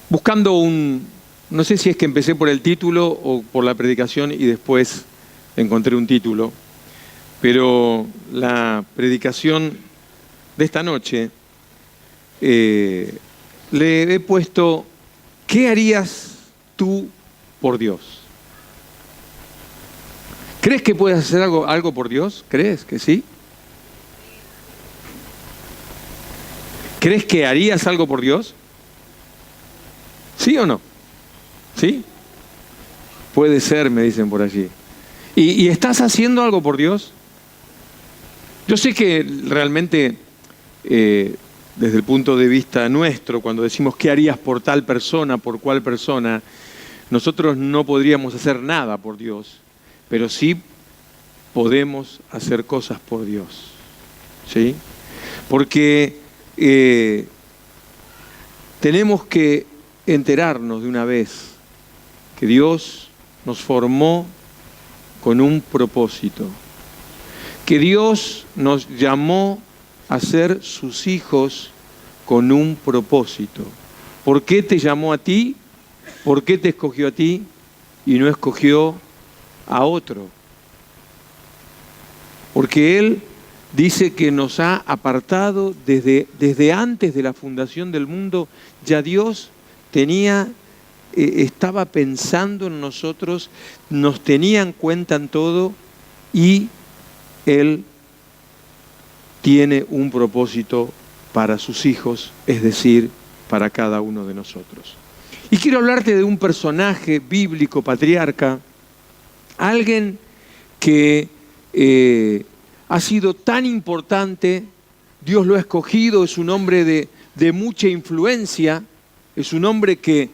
buscando no sé si es que empecé por el título o por la predicación y después encontré un título, pero la predicación de esta noche le he puesto: ¿qué harías tú por Dios? ¿Crees que puedes hacer algo por Dios? ¿Crees que sí? ¿Crees que harías algo por Dios? ¿Sí o no? ¿Sí? Puede ser, me dicen por allí. ¿Y estás haciendo algo por Dios? Yo sé que realmente, desde el punto de vista nuestro, cuando decimos ¿qué harías por tal persona, por cual persona?, nosotros no podríamos hacer nada por Dios, pero sí podemos hacer cosas por Dios. ¿Sí? Porque tenemos que enterarnos de una vez que Dios nos formó con un propósito, que Dios nos llamó a ser sus hijos con un propósito. ¿Por qué te llamó a ti? ¿Por qué te escogió a ti y no escogió a otro? Porque Él dice que nos ha apartado desde antes de la fundación del mundo. Ya Dios estaba pensando en nosotros, nos tenía en cuenta en todo, y Él tiene un propósito para sus hijos, es decir, para cada uno de nosotros. Y quiero hablarte de un personaje bíblico, patriarca, alguien que ha sido tan importante. Dios lo ha escogido, es un hombre de mucha influencia, es un hombre que,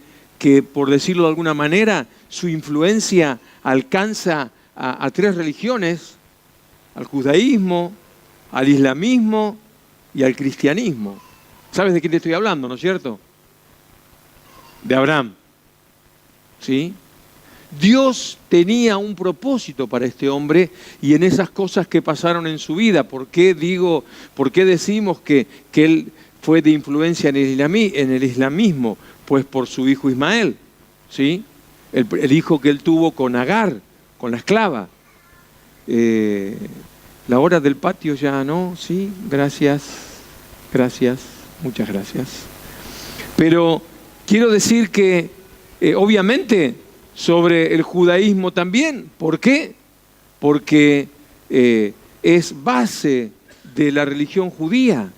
por decirlo de alguna manera, su influencia alcanza a tres religiones: al judaísmo, al islamismo y al cristianismo. ¿Sabes de quién te estoy hablando, no es cierto? De Abraham. ¿Sí? Dios tenía un propósito para este hombre y en esas cosas que pasaron en su vida. ¿Por qué decimos que él fue de influencia en el islamismo? Pues por su hijo Ismael, ¿sí? El hijo que él tuvo con Agar, con la esclava. La hora del patio ya no, ¿sí? Gracias, muchas gracias. Pero quiero decir que, obviamente, sobre el judaísmo también. ¿Por qué? Porque es base de la religión judía.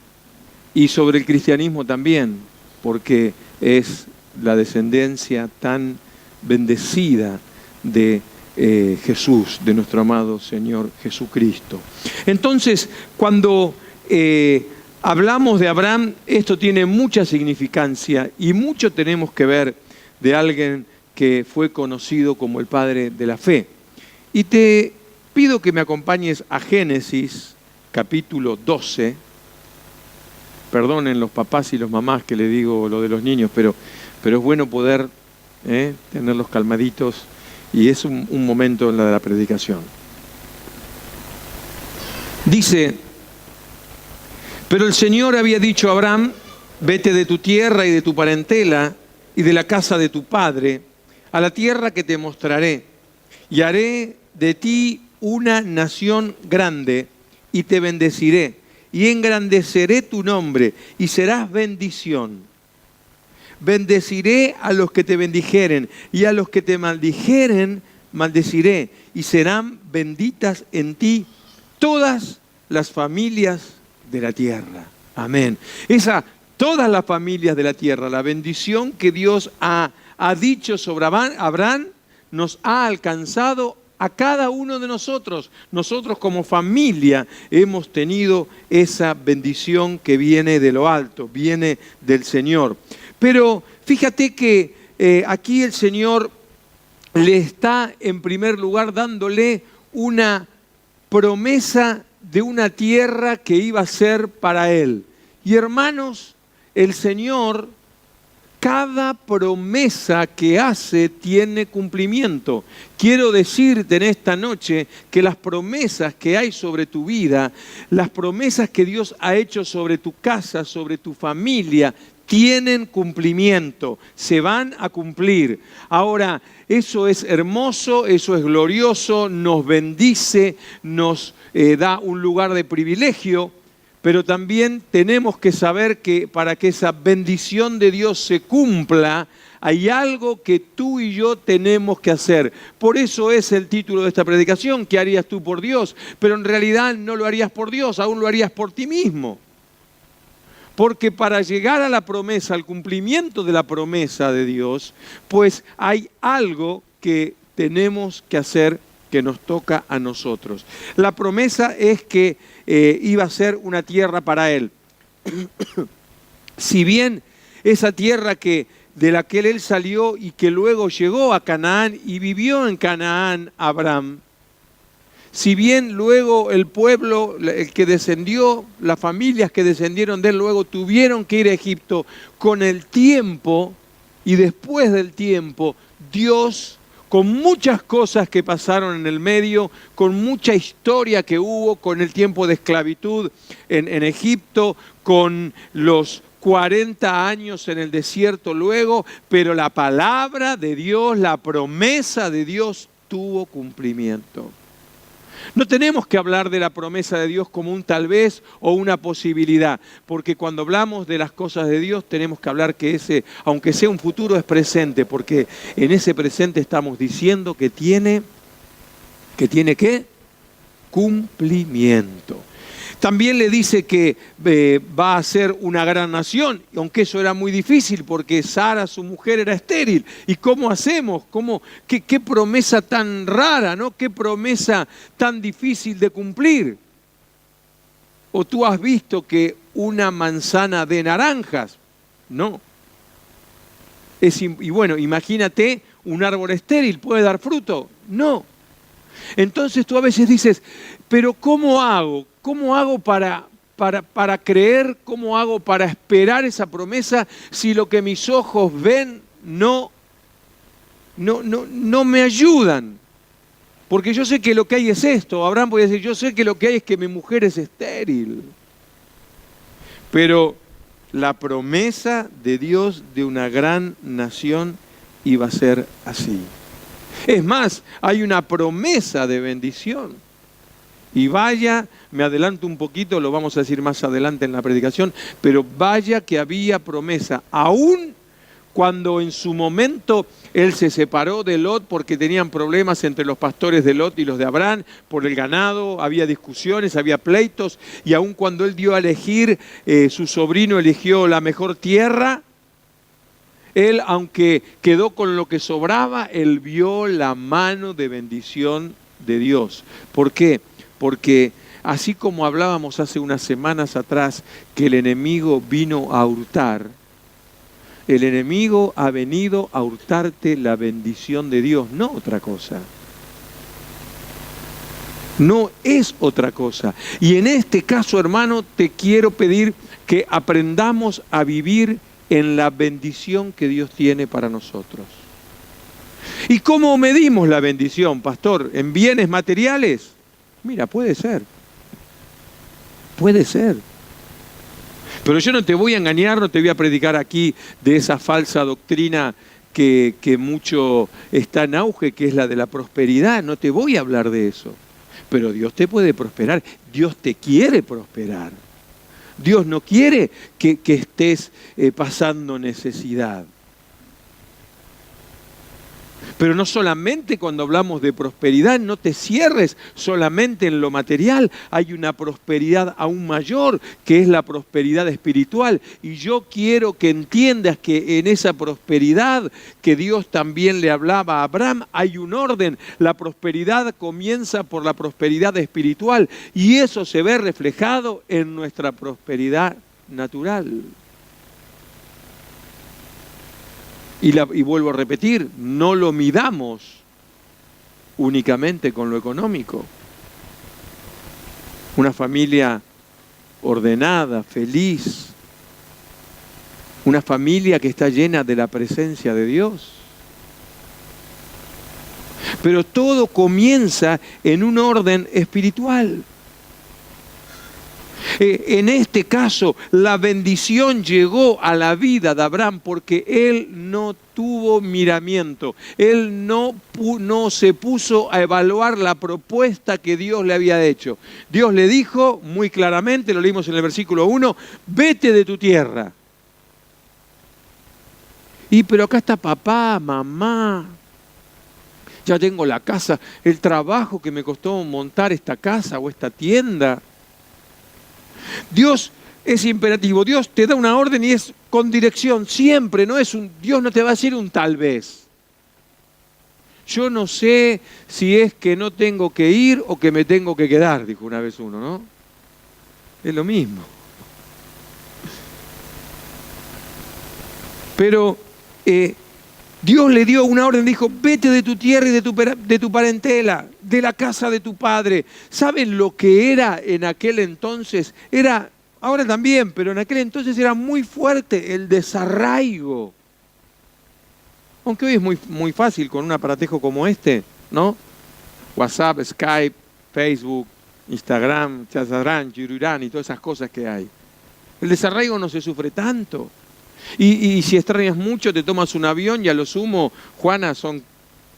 Y sobre el cristianismo también, porque es la descendencia tan bendecida de Jesús, de nuestro amado Señor Jesucristo. Entonces, cuando hablamos de Abraham, esto tiene mucha significancia y mucho tenemos que ver de alguien que fue conocido como el padre de la fe. Y te pido que me acompañes a Génesis, capítulo 12. Perdonen los papás y los mamás que le digo lo de los niños, pero es bueno poder tenerlos calmaditos, y es un momento en la predicación. Dice: pero el Señor había dicho a Abraham: vete de tu tierra y de tu parentela y de la casa de tu padre a la tierra que te mostraré, y haré de ti una nación grande, y te bendeciré, y engrandeceré tu nombre, y serás bendición. Bendeciré a los que te bendijeren, y a los que te maldijeren, maldeciré, y serán benditas en ti todas las familias de la tierra. Amén. Todas las familias de la tierra, la bendición que Dios ha dicho sobre Abraham, nos ha alcanzado a cada uno de nosotros. Nosotros como familia hemos tenido esa bendición que viene de lo alto, viene del Señor. Pero fíjate que aquí el Señor le está en primer lugar dándole una promesa de una tierra que iba a ser para él. Y hermanos, el Señor, cada promesa que hace tiene cumplimiento. Quiero decirte en esta noche que las promesas que hay sobre tu vida, las promesas que Dios ha hecho sobre tu casa, sobre tu familia, tienen cumplimiento, se van a cumplir. Ahora, eso es hermoso, eso es glorioso, nos bendice, nos da un lugar de privilegio, pero también tenemos que saber que para que esa bendición de Dios se cumpla, hay algo que tú y yo tenemos que hacer. Por eso es el título de esta predicación, ¿qué harías tú por Dios? Pero en realidad no lo harías por Dios, aún lo harías por ti mismo. Porque para llegar a la promesa, al cumplimiento de la promesa de Dios, pues hay algo que tenemos que hacer que nos toca a nosotros. La promesa es que iba a ser una tierra para Él. Si bien esa tierra de la que Él salió y que luego llegó a Canaán y vivió en Canaán Abraham, si bien luego el pueblo, el que descendió, las familias que descendieron de él luego tuvieron que ir a Egipto, con el tiempo y después del tiempo, Dios, con muchas cosas que pasaron en el medio, con mucha historia que hubo, con el tiempo de esclavitud en Egipto, con los 40 años en el desierto luego, pero la palabra de Dios, la promesa de Dios tuvo cumplimiento. No tenemos que hablar de la promesa de Dios como un tal vez o una posibilidad, porque cuando hablamos de las cosas de Dios tenemos que hablar que ese, aunque sea un futuro, es presente, porque en ese presente estamos diciendo que tiene ¿qué? Cumplimiento. También le dice que va a ser una gran nación, aunque eso era muy difícil porque Sara, su mujer, era estéril. ¿Y cómo hacemos? ¿Qué promesa tan rara, ¿no? ¿Qué promesa tan difícil de cumplir? ¿O tú has visto que una manzana de naranjas? No. Y bueno, imagínate un árbol estéril, ¿puede dar fruto? No. Entonces tú a veces dices, pero ¿cómo hago? ¿Cómo hago para creer? ¿Cómo hago para esperar esa promesa si lo que mis ojos ven no me ayudan? Porque yo sé que lo que hay es esto. Abraham puede decir, yo sé que lo que hay es que mi mujer es estéril. Pero la promesa de Dios de una gran nación iba a ser así. Es más, hay una promesa de bendición. Y vaya, me adelanto un poquito, lo vamos a decir más adelante en la predicación, pero vaya que había promesa, aún cuando en su momento él se separó de Lot porque tenían problemas entre los pastores de Lot y los de Abraham por el ganado, había discusiones, había pleitos, y aún cuando él dio a elegir, su sobrino eligió la mejor tierra, él, aunque quedó con lo que sobraba, él vio la mano de bendición de Dios. ¿Por qué? Porque así como hablábamos hace unas semanas atrás que el enemigo vino a hurtar, el enemigo ha venido a hurtarte la bendición de Dios, no otra cosa. No es otra cosa. Y en este caso, hermano, te quiero pedir que aprendamos a vivir en la bendición que Dios tiene para nosotros. ¿Y cómo medimos la bendición, pastor? ¿En bienes materiales? Mira, puede ser. Puede ser. Pero yo no te voy a engañar, no te voy a predicar aquí de esa falsa doctrina que mucho está en auge, que es la de la prosperidad. No te voy a hablar de eso. Pero Dios te puede prosperar. Dios te quiere prosperar. Dios no quiere que estés pasando necesidad. Pero no solamente cuando hablamos de prosperidad, no te cierres solamente en lo material. Hay una prosperidad aún mayor, que es la prosperidad espiritual. Y yo quiero que entiendas que en esa prosperidad que Dios también le hablaba a Abraham, hay un orden. La prosperidad comienza por la prosperidad espiritual. Y eso se ve reflejado en nuestra prosperidad natural. Y vuelvo a repetir, no lo midamos únicamente con lo económico. Una familia ordenada, feliz, una familia que está llena de la presencia de Dios. Pero todo comienza en un orden espiritual. En este caso, la bendición llegó a la vida de Abraham porque él no tuvo miramiento. Él no se puso a evaluar la propuesta que Dios le había hecho. Dios le dijo muy claramente, lo leímos en el versículo 1, vete de tu tierra. Pero acá está papá, mamá. Ya tengo la casa, el trabajo que me costó montar esta casa o esta tienda. Dios es imperativo, Dios te da una orden y es con dirección, siempre, Dios no te va a decir un tal vez. Yo no sé si es que no tengo que ir o que me tengo que quedar, dijo una vez uno, ¿no? Es lo mismo. Pero Dios le dio una orden, dijo, vete de tu tierra y de tu parentela, de la casa de tu padre. ¿Saben lo que era en aquel entonces? Era, ahora también, pero en aquel entonces era muy fuerte el desarraigo. Aunque hoy es muy, muy fácil con un aparatejo como este, ¿no? WhatsApp, Skype, Facebook, Instagram, Chazarán, Yururán y todas esas cosas que hay. El desarraigo no se sufre tanto. Y si extrañas mucho, te tomas un avión y a lo sumo, Juana, son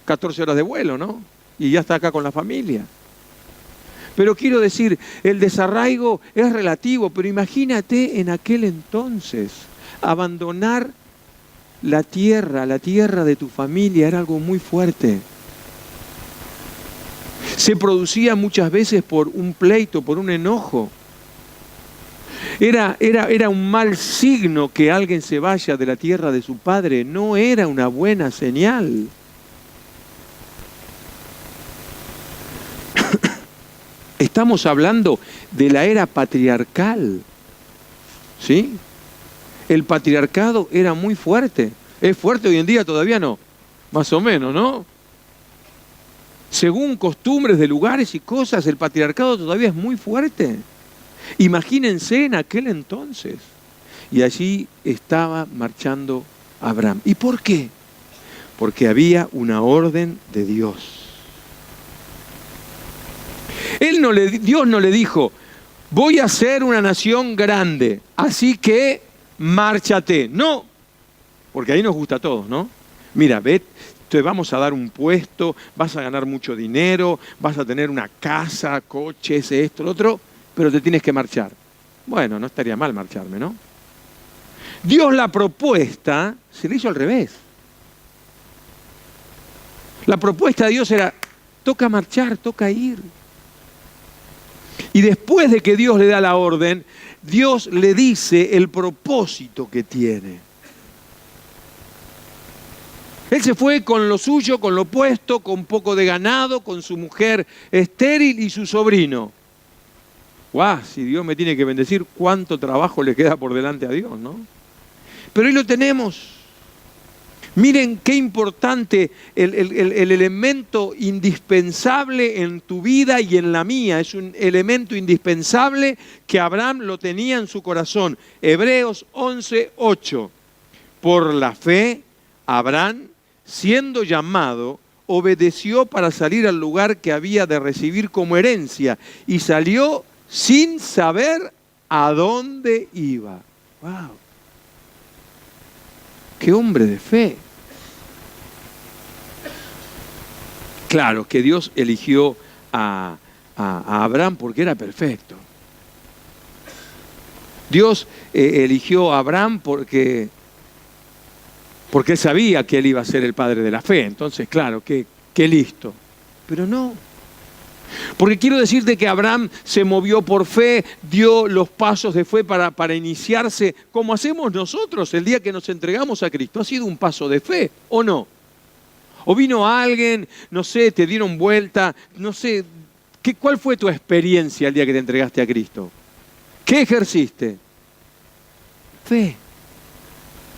14 horas de vuelo, ¿no? Y ya está acá con la familia. Pero quiero decir, el desarraigo es relativo, pero imagínate en aquel entonces, abandonar la tierra de tu familia era algo muy fuerte. Se producía muchas veces por un pleito, por un enojo. Era un mal signo que alguien se vaya de la tierra de su padre, no era una buena señal. Estamos hablando de la era patriarcal, ¿sí? El patriarcado era muy fuerte. ¿Es fuerte hoy en día? Todavía no. Más o menos, ¿no? Según costumbres de lugares y cosas, el patriarcado todavía es muy fuerte. Imagínense en aquel entonces. Y allí estaba marchando Abraham. ¿Y por qué? Porque había una orden de Dios. Dios no le dijo, voy a ser una nación grande, así que márchate. No, porque ahí nos gusta a todos, ¿no? Mira, ve, te vamos a dar un puesto, vas a ganar mucho dinero, vas a tener una casa, coches, esto, lo otro, pero te tienes que marchar. Bueno, no estaría mal marcharme, ¿no? Dios la propuesta se le hizo al revés. La propuesta de Dios era, toca marchar, toca ir. Y después de que Dios le da la orden, Dios le dice el propósito que tiene. Él se fue con lo suyo, con lo puesto, con poco de ganado, con su mujer estéril y su sobrino. ¡Guau! Si Dios me tiene que bendecir, cuánto trabajo le queda por delante a Dios, ¿no? Pero hoy lo tenemos. Miren qué importante el elemento indispensable en tu vida y en la mía. Es un elemento indispensable que Abraham lo tenía en su corazón. Hebreos 11:8. Por la fe, Abraham, siendo llamado, obedeció para salir al lugar que había de recibir como herencia y salió sin saber a dónde iba. ¡Wow! ¡Qué hombre de fe! Claro que Dios eligió a Abraham porque era perfecto. Dios eligió a Abraham porque él sabía que él iba a ser el padre de la fe. Entonces, claro, qué listo. Pero no. Porque quiero decirte que Abraham se movió por fe, dio los pasos de fe para iniciarse, como hacemos nosotros el día que nos entregamos a Cristo. Ha sido un paso de fe, ¿o no? O vino alguien, no sé, te dieron vuelta, no sé, ¿cuál fue tu experiencia el día que te entregaste a Cristo? ¿Qué ejerciste? Fe.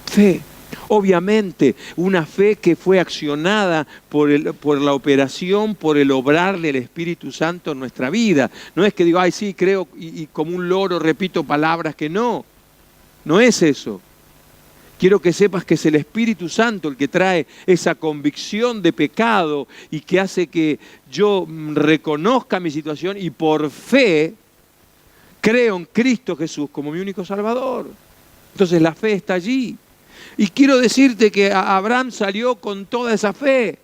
Fe. Obviamente, una fe que fue accionada por la operación, por el obrar del Espíritu Santo en nuestra vida. No es que digo, ay, sí, creo, y como un loro repito palabras que no. No es eso. Quiero que sepas que es el Espíritu Santo el que trae esa convicción de pecado y que hace que yo reconozca mi situación y por fe Creo en Cristo Jesús como mi único Salvador. Entonces la fe está allí. Y quiero decirte que Abraham salió con toda esa fe.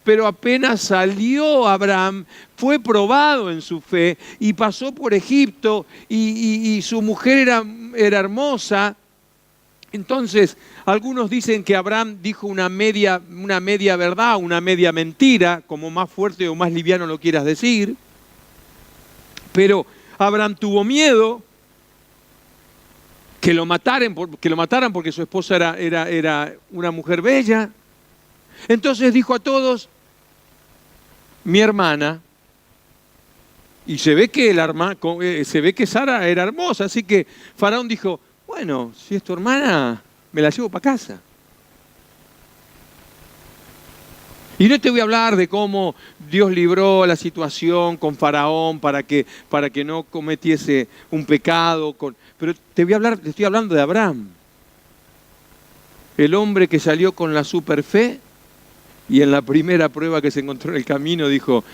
Pero apenas salió Abraham, fue probado en su fe y pasó por Egipto y su mujer era hermosa. Entonces, algunos dicen que Abraham dijo una media verdad, una media mentira, como más fuerte o más liviano lo quieras decir. Pero Abraham tuvo miedo que lo mataran porque su esposa era una mujer bella. Entonces dijo a todos, mi hermana, y se ve que Sara era hermosa, así que Faraón dijo, bueno, si es tu hermana, me la llevo para casa. Y no te voy a hablar de cómo Dios libró la situación con Faraón para que no cometiese un pecado, pero te estoy hablando de Abraham, el hombre que salió con la superfe. Y en la primera prueba que se encontró en el camino dijo,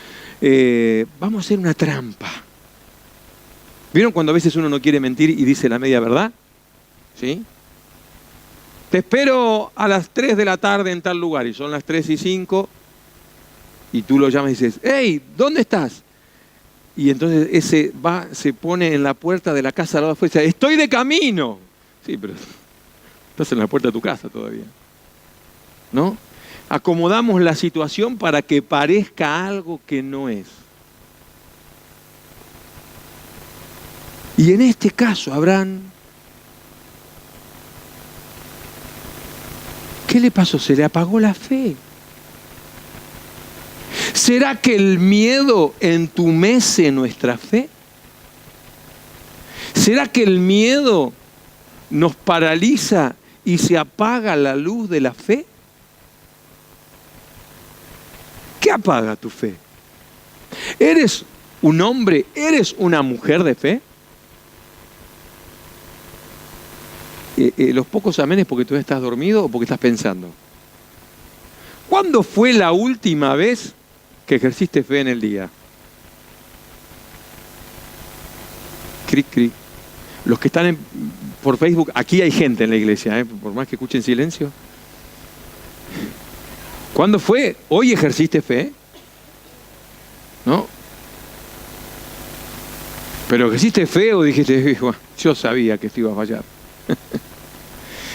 vamos a hacer una trampa. ¿Vieron cuando a veces uno no quiere mentir y dice la media verdad? ¿Sí? Te espero a las 3 de la tarde en tal lugar. Y son las 3:05. Y tú lo llamas y dices, hey, ¿dónde estás? Y entonces ese se pone en la puerta de la casa al lado de afuera y dice, estoy de camino. Sí, pero estás en la puerta de tu casa todavía. ¿No? Acomodamos la situación para que parezca algo que no es. Y en este caso, Abraham, ¿qué le pasó? Se le apagó la fe. ¿Será que el miedo entumece nuestra fe? ¿Será que el miedo nos paraliza y se apaga la luz de la fe? ¿Qué apaga tu fe? ¿Eres un hombre, eres una mujer de fe? Los pocos amenes porque tú estás dormido o porque estás pensando. ¿Cuándo fue la última vez que ejerciste fe en el día? Cric, cric. Los que están por Facebook, aquí hay gente en la iglesia, por más que escuchen silencio. ¿Cuándo fue? ¿Hoy ejerciste fe? ¿No? ¿Pero ejerciste fe o dijiste, yo sabía que esto iba a fallar?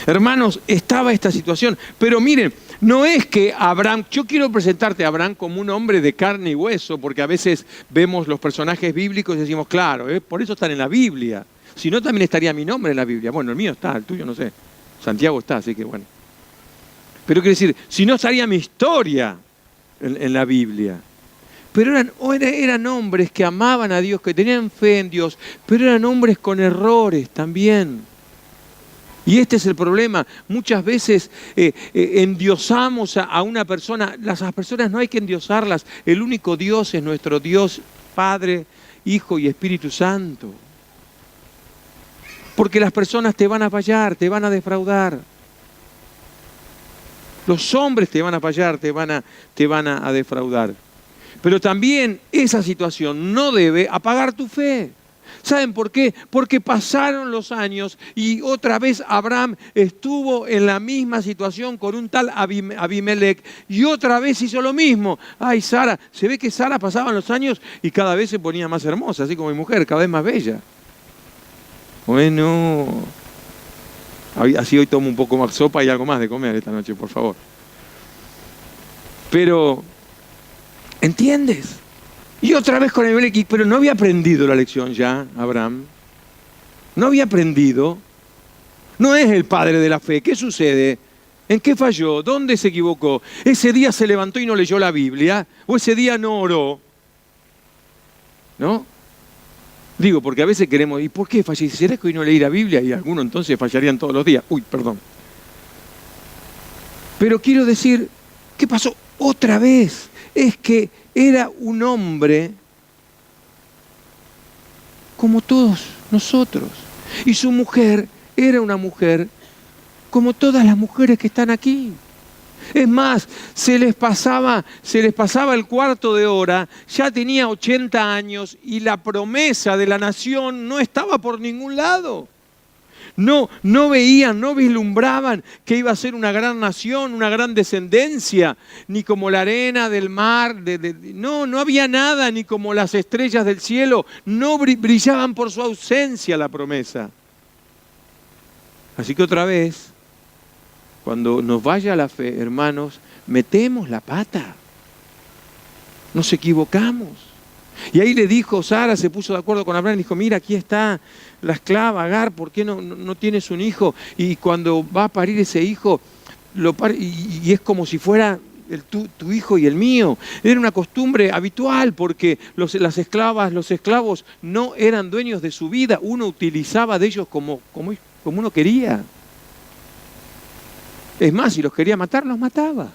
Hermanos, estaba esta situación. Pero miren, no es que Abraham, yo quiero presentarte a Abraham como un hombre de carne y hueso, porque a veces vemos los personajes bíblicos y decimos, claro, por eso están en la Biblia. Si no, también estaría mi nombre en la Biblia. Bueno, el mío está, el tuyo no sé. Santiago está, así que bueno. Pero quiero decir, si no estaría mi historia en la Biblia. Pero eran hombres que amaban a Dios, que tenían fe en Dios, pero eran hombres con errores también. Y este es el problema. Muchas veces endiosamos a una persona. Las personas no hay que endiosarlas. El único Dios es nuestro Dios, Padre, Hijo y Espíritu Santo. Porque las personas te van a fallar, te van a defraudar. Los hombres te van a fallar, te van a defraudar. Pero también esa situación no debe apagar tu fe. ¿Saben por qué? Porque pasaron los años y otra vez Abraham estuvo en la misma situación con un tal Abimelech y otra vez hizo lo mismo. Ay, Sara, se ve que Sara pasaban los años y cada vez se ponía más hermosa, así como mi mujer, cada vez más bella. Bueno, así hoy tomo un poco más sopa y algo más de comer esta noche, por favor. Pero, ¿entiendes? Y otra vez con Abimelech, pero no había aprendido la lección ya, Abraham. No había aprendido. No es el padre de la fe. ¿Qué sucede? ¿En qué falló? ¿Dónde se equivocó? ¿Ese día se levantó y no leyó la Biblia? ¿O ese día no oró? ¿No? Digo, porque a veces queremos, ¿y por qué fallé? ¿Será que hoy no leí la Biblia? Y algunos entonces fallarían todos los días. Uy, perdón. Pero quiero decir, ¿qué pasó? Otra vez. Es que era un hombre como todos nosotros. Y su mujer era una mujer como todas las mujeres que están aquí. Es más, se les pasaba el cuarto de hora, ya tenía 80 años y la promesa de la nación no estaba por ningún lado. No veían, no vislumbraban que iba a ser una gran nación, una gran descendencia, ni como la arena del mar, no había nada, ni como las estrellas del cielo, no brillaban por su ausencia la promesa. Así que otra vez, cuando nos vaya la fe, hermanos, metemos la pata, nos equivocamos. Y ahí le dijo, Sara se puso de acuerdo con Abraham, dijo, mira, aquí está la esclava Agar, ¿por qué no tienes un hijo? Y cuando va a parir ese hijo, y es como si fuera tu hijo y el mío. Era una costumbre habitual porque las esclavas, los esclavos no eran dueños de su vida, uno utilizaba de ellos como uno quería. Es más, si los quería matar, los mataba.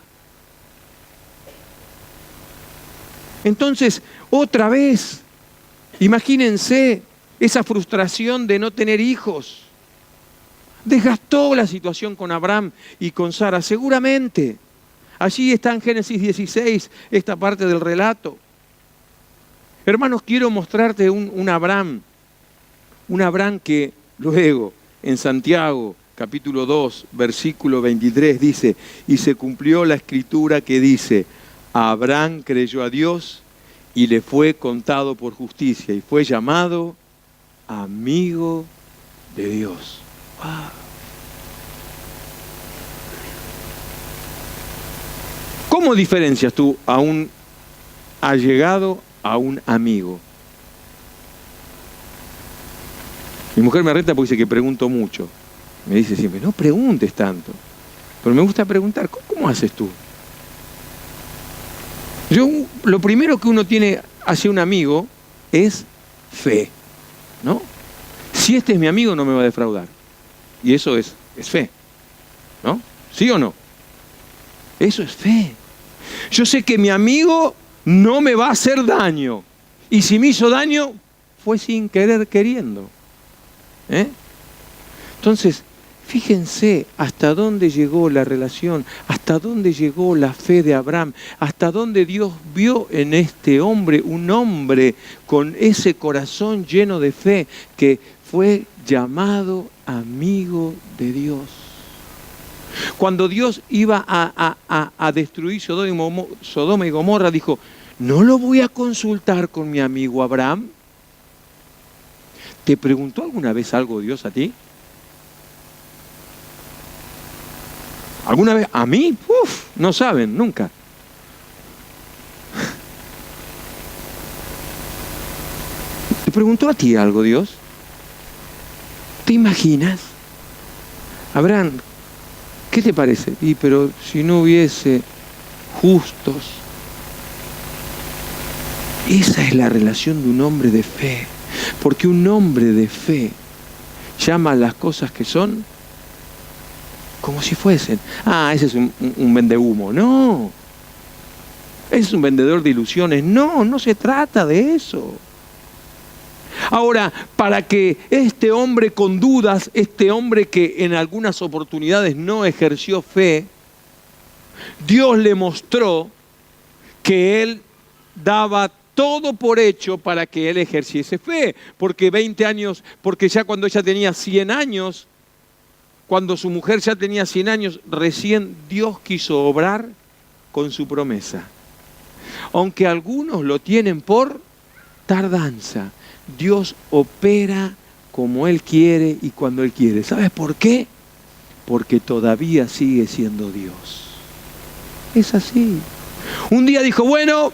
Entonces, otra vez, imagínense esa frustración de no tener hijos. Desgastó la situación con Abraham y con Sara, seguramente. Allí está en Génesis 16, esta parte del relato. Hermanos, quiero mostrarte un Abraham que luego en Santiago, capítulo 2, versículo 23, dice, y se cumplió la escritura que dice, Abraham creyó a Dios y le fue contado por justicia y fue llamado amigo de Dios. ¡Wow! ¿Cómo diferencias tú a un allegado a un amigo? Mi mujer me reta porque dice que pregunto mucho. Me dice siempre, no preguntes tanto. Pero me gusta preguntar, ¿cómo haces tú? Lo primero que uno tiene hacia un amigo es fe, ¿no? Si este es mi amigo, no me va a defraudar. Y eso es fe, ¿no? ¿Sí o no? Eso es fe. Yo sé que mi amigo no me va a hacer daño. Y si me hizo daño, fue sin querer queriendo. Entonces, fíjense hasta dónde llegó la relación, hasta dónde llegó la fe de Abraham, hasta dónde Dios vio en este hombre, un hombre con ese corazón lleno de fe, que fue llamado amigo de Dios. Cuando Dios iba a destruir Sodoma y Gomorra, dijo, ¿no lo voy a consultar con mi amigo Abraham? ¿Te preguntó alguna vez algo Dios a ti? ¿Alguna vez? ¿A mí? No saben, nunca. ¿Te preguntó a ti algo Dios? ¿Te imaginas? Abraham, ¿qué te parece? Pero si no hubiese justos. Esa es la relación de un hombre de fe. Porque un hombre de fe llama a las cosas que son como si fuesen. Ese es un vendehumo. No. Ese es un vendedor de ilusiones. No se trata de eso. Ahora, para que este hombre con dudas, este hombre que en algunas oportunidades no ejerció fe, Dios le mostró que él daba todo por hecho para que él ejerciese fe. Porque 20 años, porque ya cuando ella tenía 100 años, cuando su mujer ya tenía 100 años, recién Dios quiso obrar con su promesa. Aunque algunos lo tienen por tardanza, Dios opera como Él quiere y cuando Él quiere. ¿Sabes por qué? Porque todavía sigue siendo Dios. Es así. Un día dijo, bueno,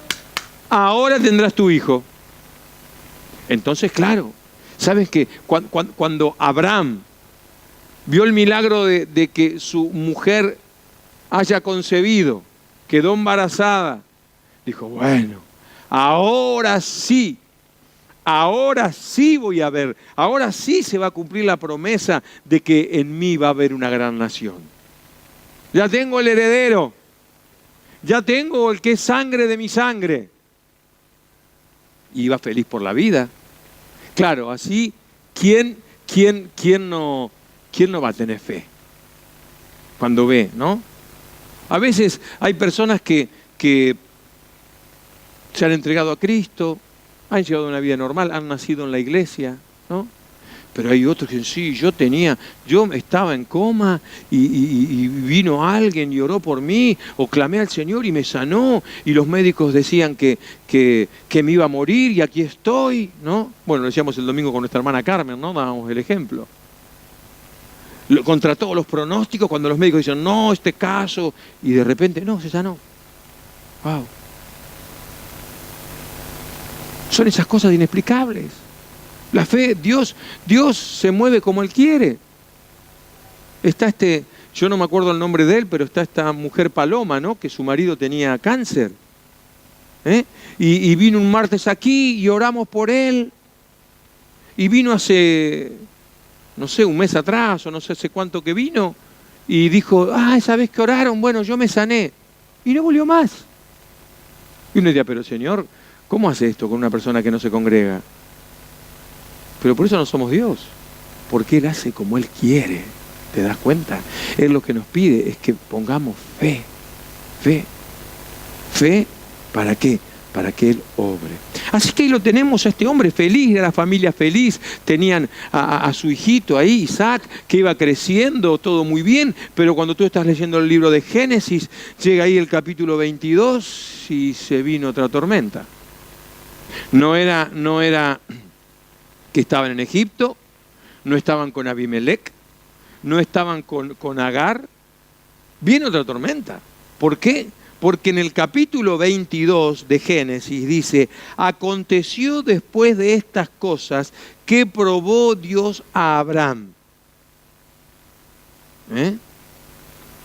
ahora tendrás tu hijo. Entonces, claro, ¿sabes qué? Cuando Abraham vio el milagro de que su mujer haya concebido, quedó embarazada, dijo, bueno, ahora sí voy a ver, ahora sí se va a cumplir la promesa de que en mí va a haber una gran nación. Ya tengo el heredero, ya tengo el que es sangre de mi sangre. Y iba feliz por la vida. Claro, así, ¿quién no va a tener fe? Cuando ve, ¿no? A veces hay personas que se han entregado a Cristo, han llevado una vida normal, han nacido en la iglesia, ¿no? Pero hay otros que sí, yo estaba en coma y vino alguien y oró por mí, o clamé al Señor y me sanó, y los médicos decían que me iba a morir y aquí estoy, ¿no? Bueno, lo decíamos el domingo con nuestra hermana Carmen, ¿no? Dábamos el ejemplo. Contra todos los pronósticos, cuando los médicos dicen, no, este caso, y de repente, no, se sanó. Wow. Son esas cosas inexplicables. La fe, Dios se mueve como Él quiere. Está yo no me acuerdo el nombre de él, pero está esta mujer Paloma, ¿no? Que su marido tenía cáncer. Y vino un martes aquí y oramos por él. Y vino hace, no sé, un mes atrás o no sé hace cuánto que vino. Y dijo, esa vez que oraron, bueno, yo me sané. Y no volvió más. Y uno diría, pero Señor, ¿cómo hace esto con una persona que no se congrega? Pero por eso no somos Dios, porque Él hace como Él quiere, ¿te das cuenta? Él lo que nos pide es que pongamos fe. ¿Fe para qué? Para que Él obre. Así que ahí lo tenemos a este hombre feliz, era la familia feliz, tenían a su hijito ahí, Isaac, que iba creciendo, todo muy bien, pero cuando tú estás leyendo el libro de Génesis, llega ahí el capítulo 22 y se vino otra tormenta. No era que estaban en Egipto, no estaban con Abimelech, no estaban con Agar. Viene otra tormenta. ¿Por qué? Porque en el capítulo 22 de Génesis dice, aconteció después de estas cosas que probó Dios a Abraham.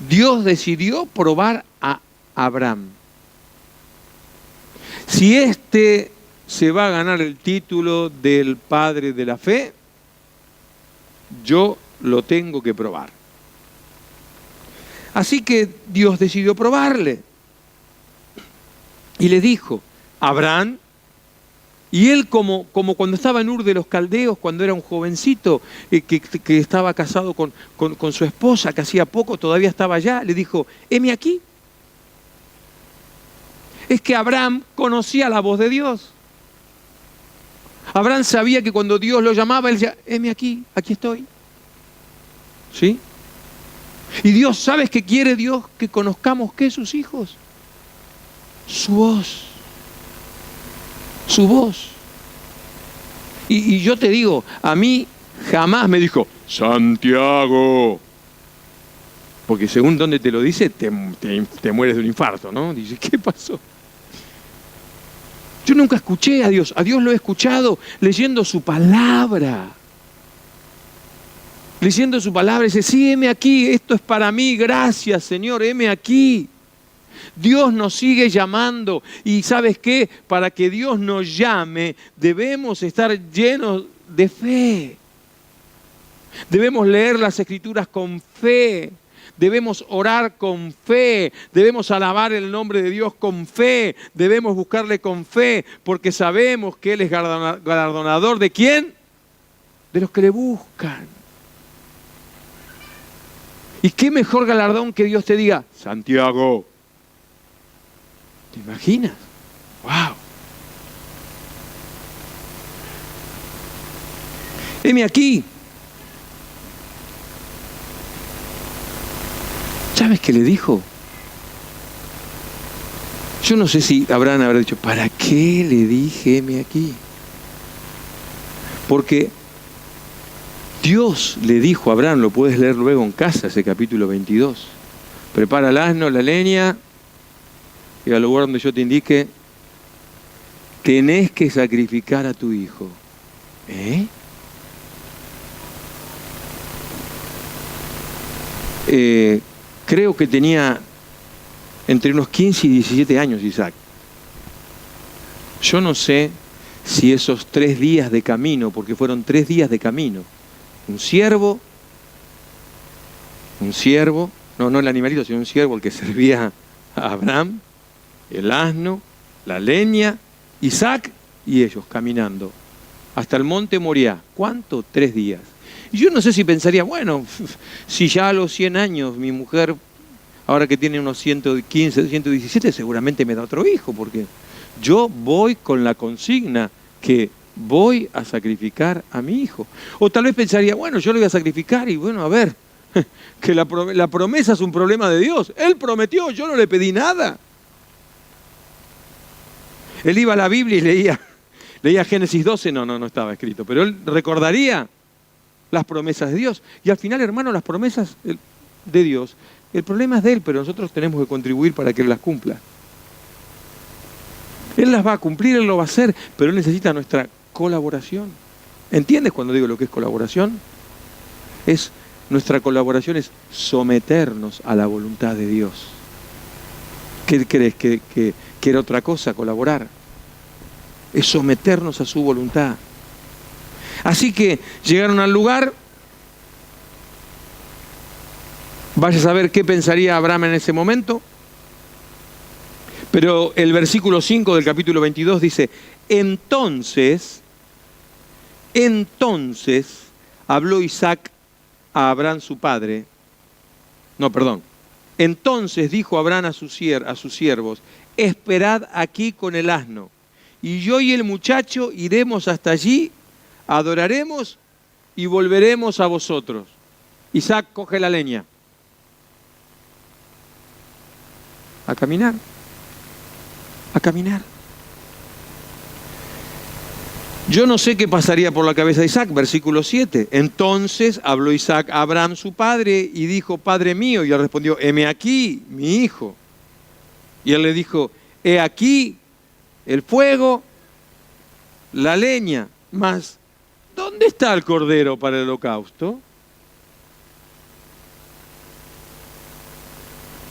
Dios decidió probar a Abraham. Si se va a ganar el título del padre de la fe, yo lo tengo que probar. Así que Dios decidió probarle. Y le dijo, Abraham, y él como cuando estaba en Ur de los Caldeos, cuando era un jovencito, que estaba casado con su esposa, que hacía poco todavía estaba allá, le dijo, heme aquí. Es que Abraham conocía la voz de Dios. Abraham sabía que cuando Dios lo llamaba, él decía, heme aquí estoy. ¿Sí? Y Dios, ¿sabes qué quiere Dios? Que conozcamos ¿qué? Sus hijos. Su voz. Su voz. Y yo te digo, a mí jamás me dijo, Santiago. Porque según donde te lo dice, te mueres de un infarto, ¿no? Dice, ¿qué pasó? Yo nunca escuché a Dios lo he escuchado leyendo su palabra. Leyendo su palabra, dice, sí, heme aquí, esto es para mí, gracias Señor, heme aquí. Dios nos sigue llamando y ¿sabes qué? Para que Dios nos llame, debemos estar llenos de fe. Debemos leer las Escrituras con fe. Debemos orar con fe, debemos alabar el nombre de Dios con fe, debemos buscarle con fe, porque sabemos que Él es galardonador ¿de quién? De los que le buscan. ¿Y qué mejor galardón que Dios te diga, Santiago? ¿Te imaginas? ¡Wow! Heme aquí. ¿Sabes qué le dijo? Yo no sé si Abraham habrá dicho, ¿para qué le dije heme aquí? Porque Dios le dijo a Abraham, lo puedes leer luego en casa, ese capítulo 22. Prepara el asno, la leña, y al lugar donde yo te indique, tenés que sacrificar a tu hijo. Creo que tenía entre unos 15 y 17 años Isaac. Yo no sé si esos 3 días de camino, porque fueron 3 días de camino, un ciervo, no el animalito, sino un ciervo el que servía a Abraham, el asno, la leña, Isaac y ellos caminando hasta el monte Moriah. ¿Cuánto? 3 días. Y yo no sé si pensaría, bueno, si ya a los 100 años mi mujer ahora que tiene unos 115, 117, seguramente me da otro hijo, porque yo voy con la consigna que voy a sacrificar a mi hijo. O tal vez pensaría, bueno, yo lo voy a sacrificar y bueno, a ver, que la promesa es un problema de Dios. Él prometió, yo no le pedí nada. Él iba a la Biblia y leía Génesis 12, no estaba escrito, pero él recordaría las promesas de Dios. Y al final, hermano, las promesas de Dios, el problema es de Él, pero nosotros tenemos que contribuir para que Él las cumpla. Él las va a cumplir, Él lo va a hacer, pero Él necesita nuestra colaboración. ¿Entiendes cuando digo lo que es colaboración? Nuestra colaboración es someternos a la voluntad de Dios. ¿Qué crees? ¿Que era otra cosa colaborar? Es someternos a su voluntad. Así que llegaron al lugar. Vaya a saber qué pensaría Abraham en ese momento. Pero el versículo 5 del capítulo 22 dice, entonces habló Isaac a Abraham su padre. Entonces dijo Abraham a sus siervos, esperad aquí con el asno, y yo y el muchacho iremos hasta allí, adoraremos y volveremos a vosotros. Isaac coge la leña. A caminar. Yo no sé qué pasaría por la cabeza de Isaac, versículo 7. Entonces habló Isaac a Abraham su padre y dijo, Padre mío. Y él respondió, heme aquí, mi hijo. Y él le dijo, he aquí el fuego, la leña, mas ¿dónde está el cordero para el holocausto?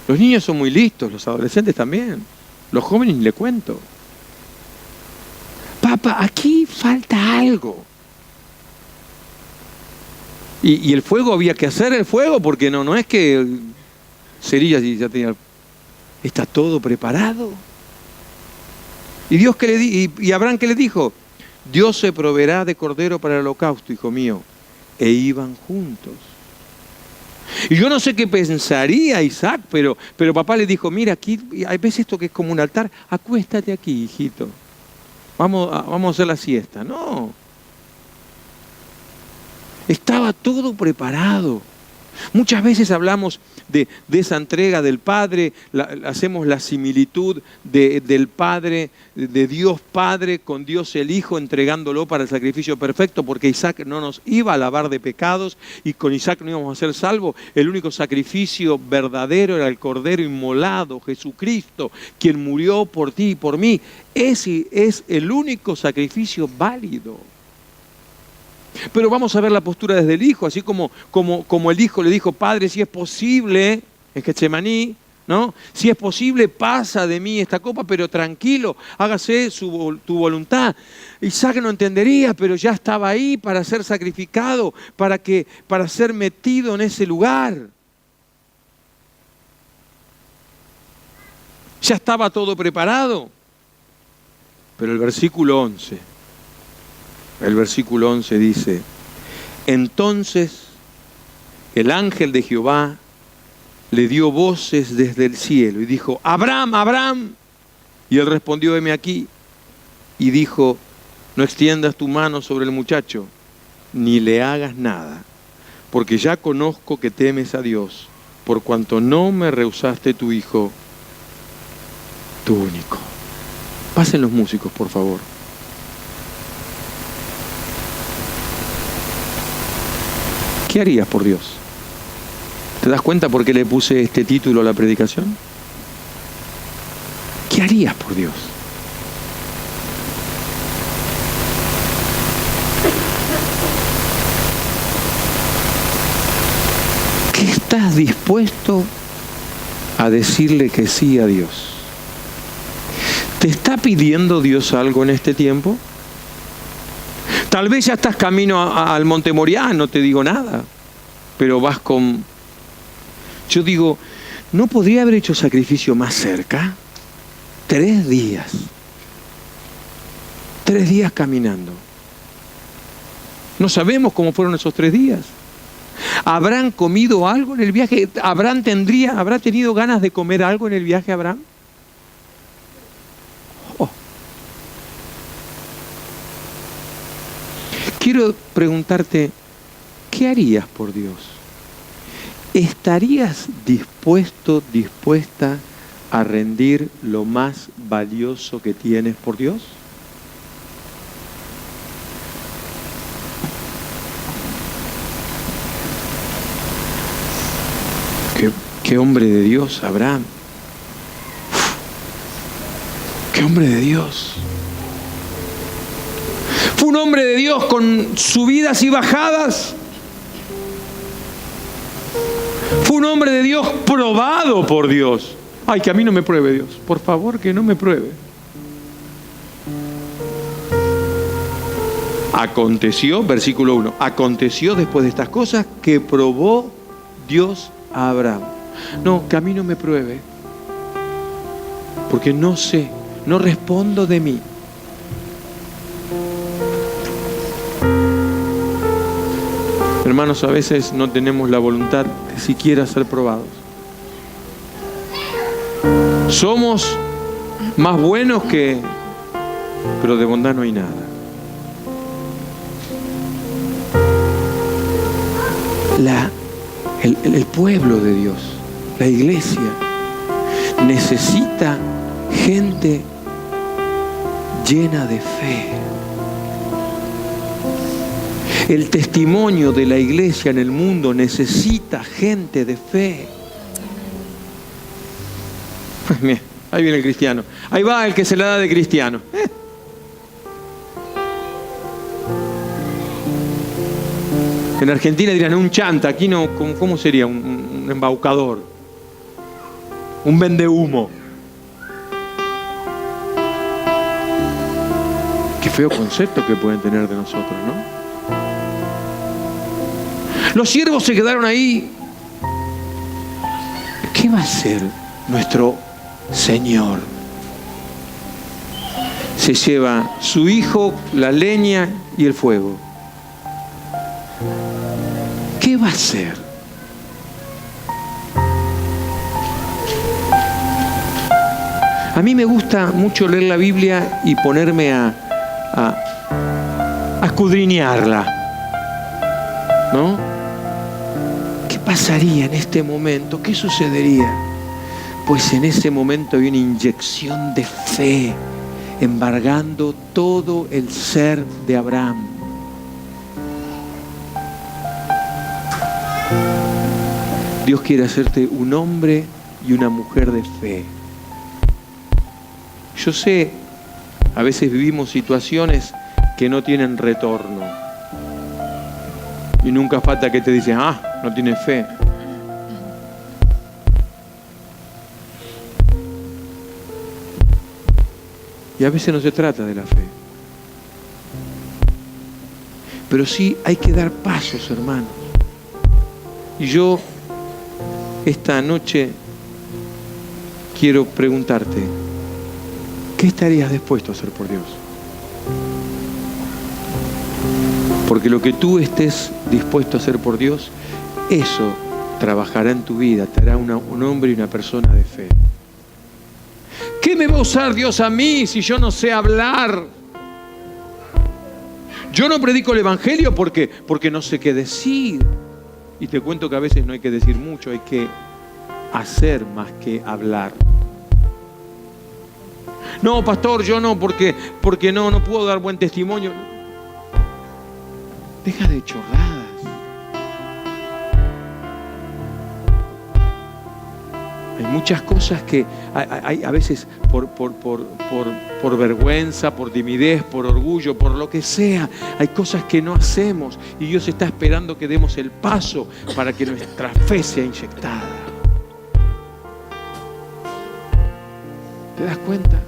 Los niños son muy listos, los adolescentes también. Los jóvenes ni le cuento. Papá, aquí falta algo. Y el fuego, había que hacer el fuego, porque no es que cerillas y ya tenía. Está todo preparado. Y Dios y Abraham, ¿qué le dijo? Dios se proveerá de cordero para el holocausto, hijo mío. E iban juntos. Y yo no sé qué pensaría Isaac, pero papá le dijo, mira, aquí, ¿ves esto que es como un altar? Acuéstate aquí, hijito. Vamos a hacer la siesta. No. Estaba todo preparado. Muchas veces hablamos de esa entrega del Padre, hacemos la similitud del Padre, de Dios Padre con Dios el Hijo, entregándolo para el sacrificio perfecto, porque Isaac no nos iba a lavar de pecados y con Isaac no íbamos a ser salvos. El único sacrificio verdadero era el Cordero inmolado, Jesucristo, quien murió por ti y por mí. Ese es el único sacrificio válido. Pero vamos a ver la postura desde el Hijo, así como el Hijo le dijo, Padre, si es posible, en Getsemaní, ¿no? Si es posible, pasa de mí esta copa, pero tranquilo, hágase tu voluntad. Isaac no entendería, pero ya estaba ahí para ser sacrificado, para ser metido en ese lugar. Ya estaba todo preparado. Pero el versículo 11 dice, entonces el ángel de Jehová le dio voces desde el cielo y dijo, Abraham, Abraham. Y él respondió, heme aquí. Y dijo, no extiendas tu mano sobre el muchacho, ni le hagas nada, porque ya conozco que temes a Dios, por cuanto no me rehusaste tu hijo, tu único. Pasen los músicos, por favor. ¿Qué harías por Dios? ¿Te das cuenta por qué le puse este título a la predicación? ¿Qué harías por Dios? ¿Qué estás dispuesto a decirle que sí a Dios? ¿Te está pidiendo Dios algo en este tiempo? Tal vez ya estás camino al Monte Moriah, no te digo nada, pero vas con... Yo digo, ¿no podría haber hecho sacrificio más cerca? 3 días. 3 días caminando. No sabemos cómo fueron esos 3 días. ¿Habrán comido algo en el viaje? ¿Habrá tenido ganas de comer algo en el viaje, Abraham? Oh. Quiero preguntarte, ¿qué harías por Dios? ¿Estarías dispuesta a rendir lo más valioso que tienes por Dios? ¿Qué hombre de Dios, Abraham? ¡Qué hombre de Dios! Fue un hombre de Dios con subidas y bajadas. Fue un hombre de Dios probado por Dios. Ay, que a mí no me pruebe Dios. Por favor, que no me pruebe. Aconteció, versículo 1, aconteció después de estas cosas que probó Dios a Abraham. No, que a mí no me pruebe. Porque no sé, no respondo de mí. Hermanos, a veces no tenemos la voluntad de siquiera ser probados. Somos más buenos pero de bondad no hay nada. El pueblo de Dios, la iglesia, necesita gente llena de fe. El testimonio de la iglesia en el mundo necesita gente de fe. Mira, ahí viene el cristiano. Ahí va el que se la da de cristiano. En Argentina dirán un chanta, aquí no, ¿cómo sería? Un embaucador, un vendehumo. Qué feo concepto que pueden tener de nosotros, ¿no? Los siervos se quedaron ahí. ¿Qué va a hacer nuestro Señor? Se lleva su hijo, la leña y el fuego. ¿Qué va a hacer? A mí me gusta mucho leer la Biblia y ponerme a escudriñarla, ¿no? ¿Qué pasaría en este momento? ¿Qué sucedería? Pues en ese momento hay una inyección de fe embargando todo el ser de Abraham. Dios quiere hacerte un hombre y una mujer de fe. Yo sé, a veces vivimos situaciones que no tienen retorno. Y nunca falta que te dicen, no tienes fe. Y a veces no se trata de la fe. Pero sí hay que dar pasos, hermanos. Y yo esta noche quiero preguntarte, ¿qué estarías dispuesto a hacer por Dios? Porque lo que tú estés dispuesto a hacer por Dios, eso trabajará en tu vida, te hará un hombre y una persona de fe. ¿Qué me va a usar Dios a mí si yo no sé hablar? Yo no predico el evangelio porque no sé qué decir. Y te cuento que a veces no hay que decir mucho, hay que hacer más que hablar. No, pastor, yo no, porque no puedo dar buen testimonio. Deja de chorradas. Hay muchas cosas que hay a veces por vergüenza, por timidez, por orgullo, por lo que sea, hay cosas que no hacemos y Dios está esperando que demos el paso para que nuestra fe sea inyectada. ¿Te das cuenta?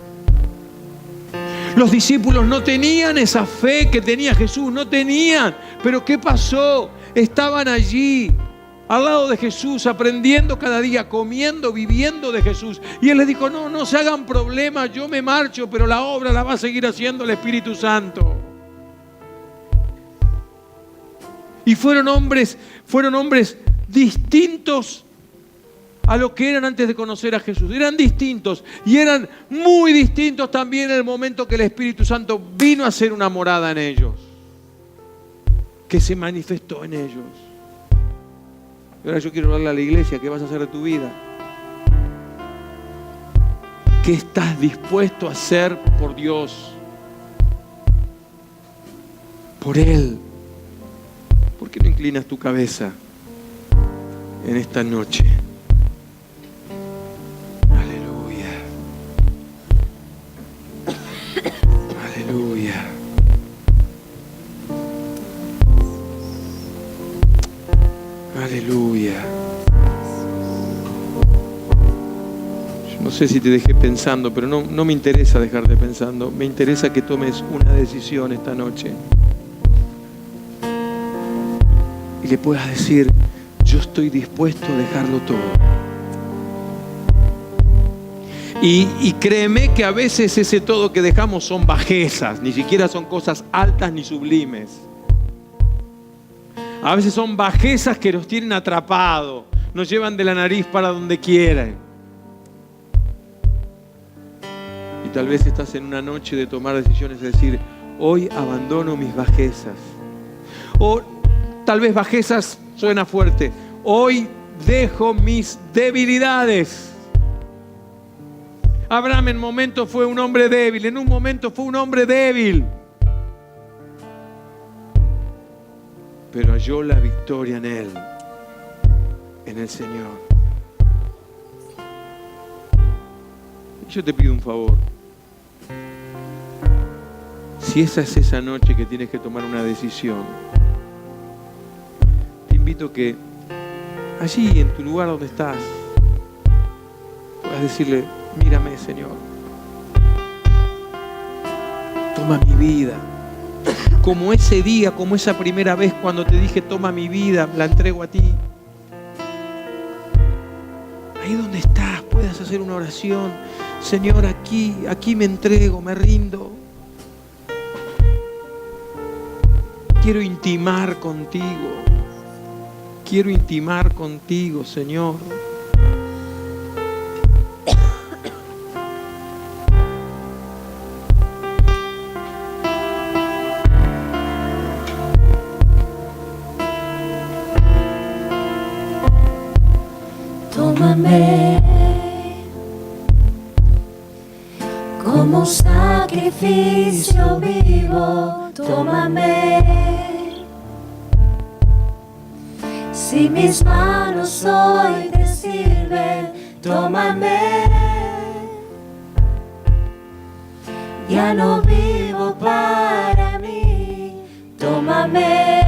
Los discípulos no tenían esa fe que tenía Jesús, no tenían. Pero ¿qué pasó? Estaban allí, al lado de Jesús, aprendiendo cada día, comiendo, viviendo de Jesús. Y Él les dijo, no se hagan problemas, yo me marcho, pero la obra la va a seguir haciendo el Espíritu Santo. Y fueron hombres distintos a lo que eran antes de conocer a Jesús. Eran distintos y eran muy distintos también en el momento que el Espíritu Santo vino a hacer una morada en ellos, que se manifestó en ellos. Y ahora yo quiero hablarle a la iglesia, ¿qué vas a hacer de tu vida? ¿Qué estás dispuesto a hacer por Dios? Por Él. ¿Por qué no inclinas tu cabeza en esta noche? Aleluya. Aleluya. Aleluya. Yo no sé si te dejé pensando, pero no me interesa dejarte pensando. Me interesa que tomes una decisión esta noche. Y le puedas decir, yo estoy dispuesto a dejarlo todo. Y créeme que a veces ese todo que dejamos son bajezas, ni siquiera son cosas altas ni sublimes. A veces son bajezas que nos tienen atrapados, nos llevan de la nariz para donde quieren. Y tal vez estás en una noche de tomar decisiones, de decir, hoy abandono mis bajezas. O tal vez bajezas suena fuerte. Hoy dejo mis debilidades. Abraham en momento fue un hombre débil, en un momento fue un hombre débil. Pero halló la victoria en Él, en el Señor. Yo te pido un favor. Si esa es esa noche que tienes que tomar una decisión, te invito a que allí en tu lugar donde estás puedas decirle, mírame, Señor, toma mi vida. Como ese día, como esa primera vez cuando te dije, toma mi vida, la entrego a ti. Ahí donde estás, puedas hacer una oración. Señor, aquí me entrego, me rindo. Quiero intimar contigo. Quiero intimar contigo, Señor. Tómame como un sacrificio vivo, tómame. Si mis manos hoy te sirven, tómame. Ya no vivo para mí, tómame.